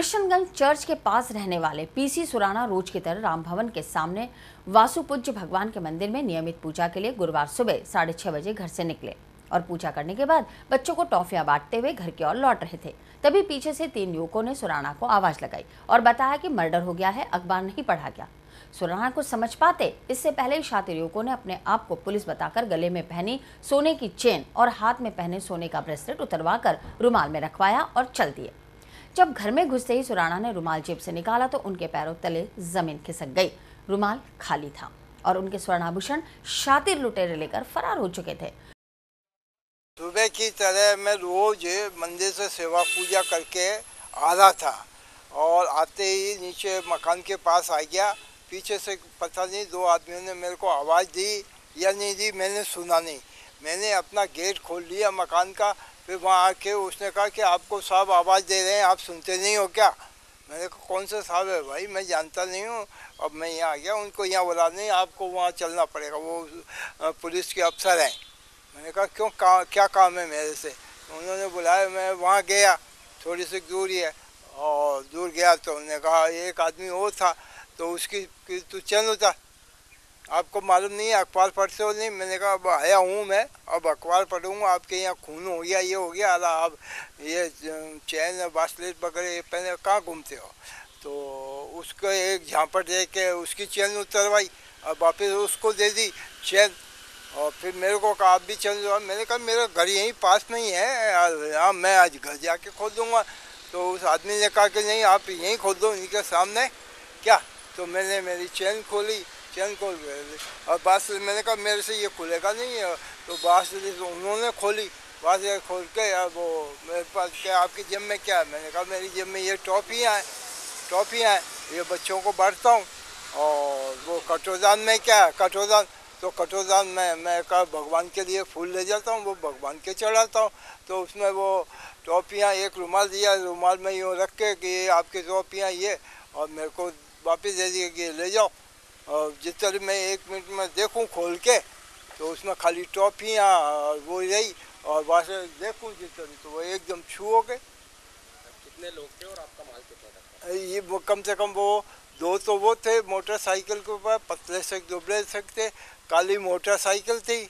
Krishnaganj church के पास रहने वाले पीसी सुराना रोज की तरह राम भवन के सामने वासुपूज्य भगवान के मंदिर में नियमित पूजा के लिए गुरुवार सुबह 6:30 बजे घर से निकले और पूजा करने के बाद बच्चों को टॉफियां बांटते हुए घर की ओर लौट रहे थे। तभी पीछे से 3 युवकों ने सुराना को आवाज लगाई और बताया कि मर्डर हो गया है, अखबार नहीं पढ़ा गया। सुराना को समझ पाते इससे पहले शातिर युवकों ने अपने आप को पुलिस बताकर गले में पहनी सोने की चेन और हाथ में पहने सोने का ब्रेसलेट उतरवाकर रुमाल में रखवाया और चल दिए। जब घर में घुसते ही सुराना ने रुमाल जेब से निकाला तो उनके पैरों तले जमीन खिसक गई। रुमाल खाली था और उनके स्वर्णाभूषण शातिर लुटेरे लेकर फरार हो चुके थे। सुबह की तरह मैं रोज मंदिर से सेवा पूजा करके आ रहा था और आते ही नीचे मकान के पास आ गया। पीछे से पता नहीं 2 आदमियों ने मेरे को आवाज़ दी या नहीं दी, मैंने सुना नहीं। मैंने अपना गेट खोल लिया मकान का। फिर वहाँ आके उसने कहा कि आपको साहब आवाज़ दे रहे हैं, आप सुनते नहीं हो क्या? मैंने कहा कौन सा साहब है भाई, मैं जानता नहीं हूँ। अब मैं यहाँ आ गया, उनको यहाँ बुला नहीं, आपको वहाँ चलना पड़ेगा, वो पुलिस के अफसर हैं। मैंने कहा क्यों, क्या काम है मेरे से? तो उन्होंने बुलाया, मैं वहाँ गया, थोड़ी सी दूरी है और दूर गया तो उन्होंने कहा एक आदमी और था तो उसकी तू चैन उतार, आपको मालूम नहीं है अखबार पढ़ते हो नहीं? मैंने कहा अब आया हूँ मैं, अब अखबार पढ़ूँगा, आपके यहाँ खून हो गया, ये हो गया, अला आप ये चैन ब्रेसलेट वगैरह ये पहने कहाँ घूमते हो? तो उसको एक झांपट दे के उसकी चैन उतरवाई और वापस उसको दे दी चैन। और फिर मेरे को कहा आप भी चल जाओ। मैंने कहा मेरा घर यहीं पास में ही है, हाँ मैं आज घर जाके खोल दूँगा। तो उस आदमी ने कहा कि नहीं आप यहीं खोल दो इनके सामने क्या। तो मैंने मेरी चैन खोली, चैन खोल गए और बात मैंने कहा मेरे से ये खुलेगा नहीं है। तो बात उन्होंने खोली, बात खोल के वो मेरे पास क्या आपकी जेब में क्या है? मैंने कहा मेरी जेब में ये टॉफियाँ हैं, ये बच्चों को बांटता हूँ। और वो कटोदान में क्या है? कटोदान, तो कटोदान में मैं कहा भगवान के लिए फूल ले जाता हूँ, वो भगवान के चढ़ाता हूँ। तो उसमें वो टॉफियाँ, एक रुमाल दिया, रुमाल में यूँ रख के कि ये आपकी टॉफियाँ ये, और मेरे को वापस दे दिए कि ले जाओ। और जिस तरह मैं 1 मिनट में देखूं खोल के तो उसमें खाली टॉफियाँ वो रही और वहाँ से देखूं जिस तरह तो वो एकदम छू हो गए। कितने लोग थे और आपका माल कितना था? ये वो कम से कम वो 2 तो वो थे मोटरसाइकिल के ऊपर, पतले से दुबले से थे, काली मोटरसाइकिल थी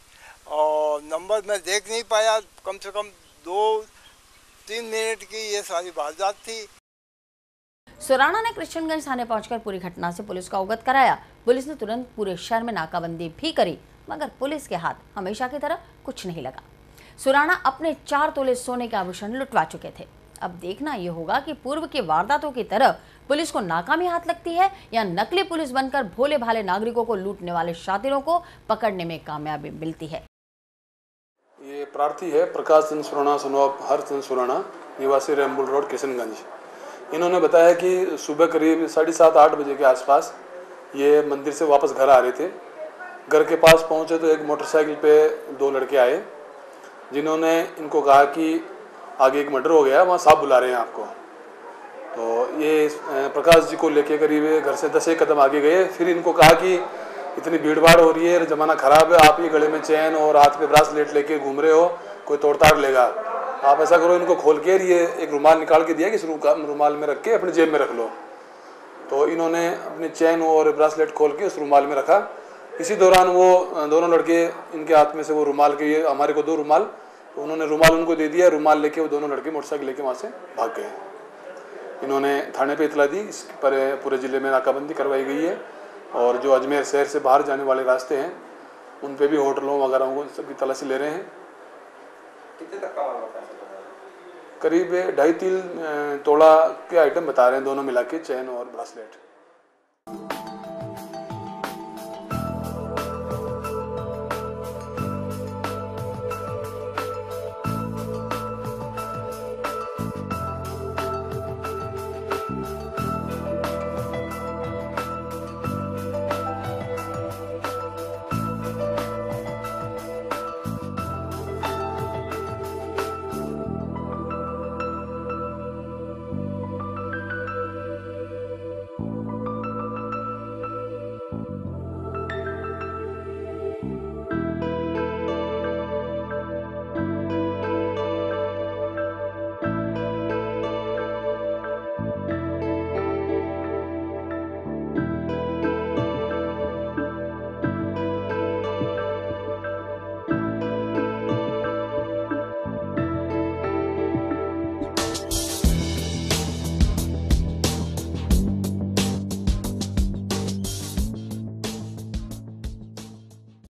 और नंबर मैं देख नहीं पाया। कम से कम 2-3 मिनट की ये सारी वारदात थी। सुराना ने कृष्णगंज थाने पहुंचकर पूरी घटना से पुलिस को अवगत कराया। पुलिस ने तुरंत पूरे शहर में नाकाबंदी भी करी, मगर पुलिस के हाथ हमेशा की तरह कुछ नहीं लगा। सुराना अपने 4 तोले सोने के आभूषण लुटवा चुके थे। अब देखना यह होगा कि पूर्व की वारदातों की तरह पुलिस को नाकामी हाथ लगती है या नकली पुलिस बनकर भोले भाले नागरिकों को लूटने वाले शातिरों को पकड़ने में कामयाबी मिलती है। ये प्रार्थी है प्रकाश चंद्र सुराना सनोप हर चंद्र सुराना, निवासी रेम्बुल रोड किशनगंज। इन्होंने बताया कि सुबह करीब 7:30-8 बजे के आसपास ये मंदिर से वापस घर आ रहे थे। घर के पास पहुंचे तो एक मोटरसाइकिल पे 2 लड़के आए, जिन्होंने इनको कहा कि आगे एक मर्डर हो गया, वहाँ साहब बुला रहे हैं आपको। तो ये प्रकाश जी को लेके करीब घर से 10 कदम आगे गए। फिर इनको कहा कि इतनी भीड़ भाड़ हो रही है, ज़माना ख़राब है, आप ये गले में चैन और हाथ पे ब्रेसलेट लेके घूम रहे हो, कोई तोड़ताड़ लेगा, आप ऐसा करो इनको खोल के ये एक रुमाल निकाल के दिया कि इस रुमाल में रख के अपनी जेब में रख लो। तो इन्होंने अपनी चैन और ब्रेसलेट खोल के उस रुमाल में रखा। इसी दौरान वो दोनों लड़के, इनके हाथ में से वो रुमाल के, ये हमारे को 2 रुमाल, तो उन्होंने रुमाल उनको दे दिया। रुमाल लेके वो दोनों लड़के मोटरसाइकिल लेके वहाँ से भाग गए। इन्होंने थाने पे इतला दी, इस पर पूरे ज़िले में नाकाबंदी करवाई गई है और जो अजमेर शहर से बाहर जाने वाले रास्ते हैं उन पे भी होटलों वगैरह को सबकी तलाशी ले रहे हैं। कितने तक का माल होता है? करीब 2.5-3 तोला के आइटम बता रहे हैं दोनों मिला के, चैन और ब्रेसलेट।